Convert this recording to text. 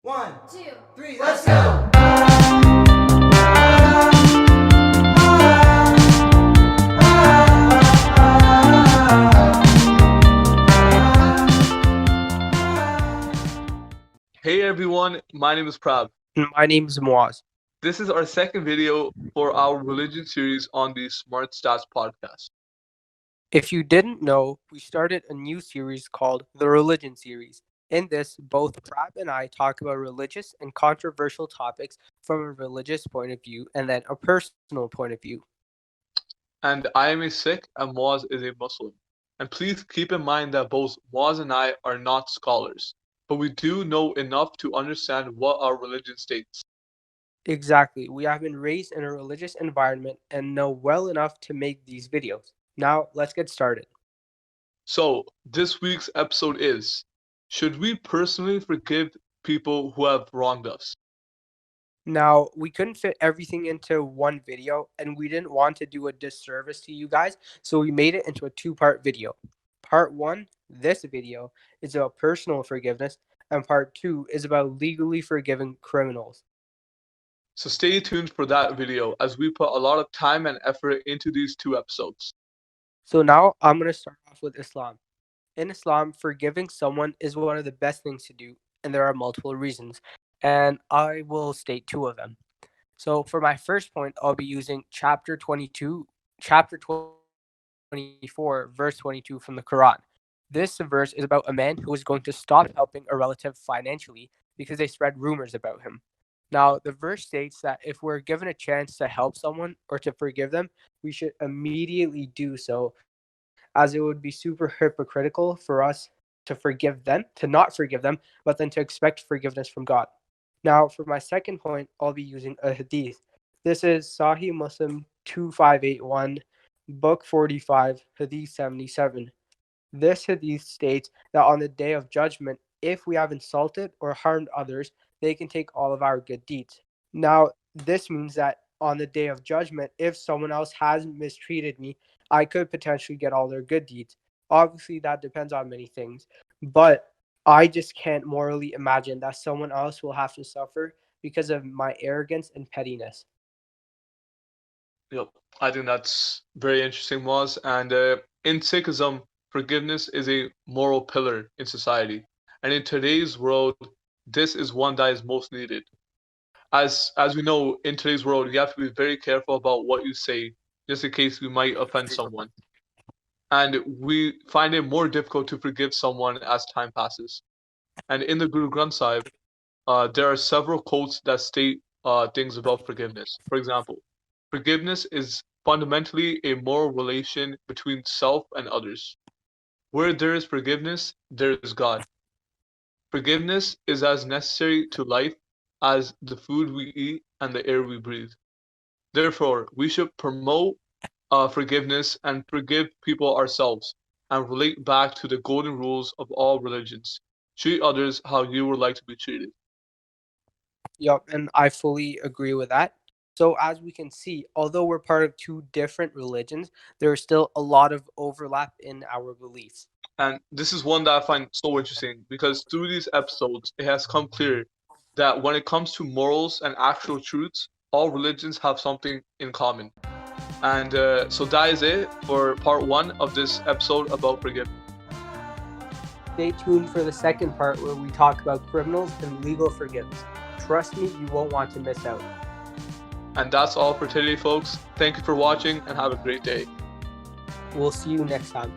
One, two, three, let's go! Hey everyone, my name is Prab. My name is Moaz. This is our second video for our religion series on the Smart Stats podcast. If you didn't know, we started a new series called the Religion Series. In this, both Prab and I talk about religious and controversial topics from a religious point of view and then a personal point of view. And I am a Sikh and Moaz is a Muslim. And please keep in mind that both Moaz and I are not scholars, but we do know enough to understand what our religion states. Exactly. We have been raised in a religious environment and know well enough to make these videos. Now, let's get started. So, this week's episode is: should we personally forgive people who have wronged us? Now, we couldn't fit everything into one video, and we didn't want to do a disservice to you guys, so we made it into a two-part video. Part one, this video, is about personal forgiveness, and part two is about legally forgiving criminals. So stay tuned for that video as we put a lot of time and effort into these two episodes. So now I'm going to start off with Islam. In Islam, forgiving someone is one of the best things to do, and there are multiple reasons, and I will state two of them. So for my first point, I'll be using chapter 24, verse 22 from the Quran. This verse is about a man who is going to stop helping a relative financially because they spread rumors about him. Now, the verse states that if we're given a chance to help someone or to forgive them, we should immediately do so, as it would be super hypocritical for us to forgive them, to not forgive them, but then to expect forgiveness from God. Now, for my second point, I'll be using a hadith. This is Sahih Muslim 2581, Book 45, Hadith 77. This hadith states that on the day of judgment, if we have insulted or harmed others, they can take all of our good deeds. Now, this means that on the day of judgment, if someone else has mistreated me, I could potentially get all their good deeds. Obviously, that depends on many things, but I just can't morally imagine that someone else will have to suffer because of my arrogance and pettiness. Yep, I think that's very interesting, Moz. And in Sikhism, forgiveness is a moral pillar in society. And in today's world, this is one that is most needed. As we know, in today's world, you have to be very careful about what you say, just in case we might offend someone. And we find it more difficult to forgive someone as time passes. And in the Guru Granth Sahib, there are several quotes that state things about forgiveness. For example, forgiveness is fundamentally a moral relation between self and others. Where there is forgiveness, there is God. Forgiveness is as necessary to life as the food we eat and the air we breathe. Therefore, we should promote forgiveness and forgive people ourselves and relate back to the golden rules of all religions. Treat others how you would like to be treated. Yep, and I fully agree with that. So, as we can see, although we're part of two different religions, there is still a lot of overlap in our beliefs. And this is one that I find so interesting because through these episodes, it has come clear that when it comes to morals and actual truths, all religions have something in common. And so that is it for part one of this episode about forgiveness. Stay tuned for the second part where we talk about criminals and legal forgiveness. Trust me, you won't want to miss out. And that's all for today, folks. Thank you for watching and have a great day. We'll see you next time.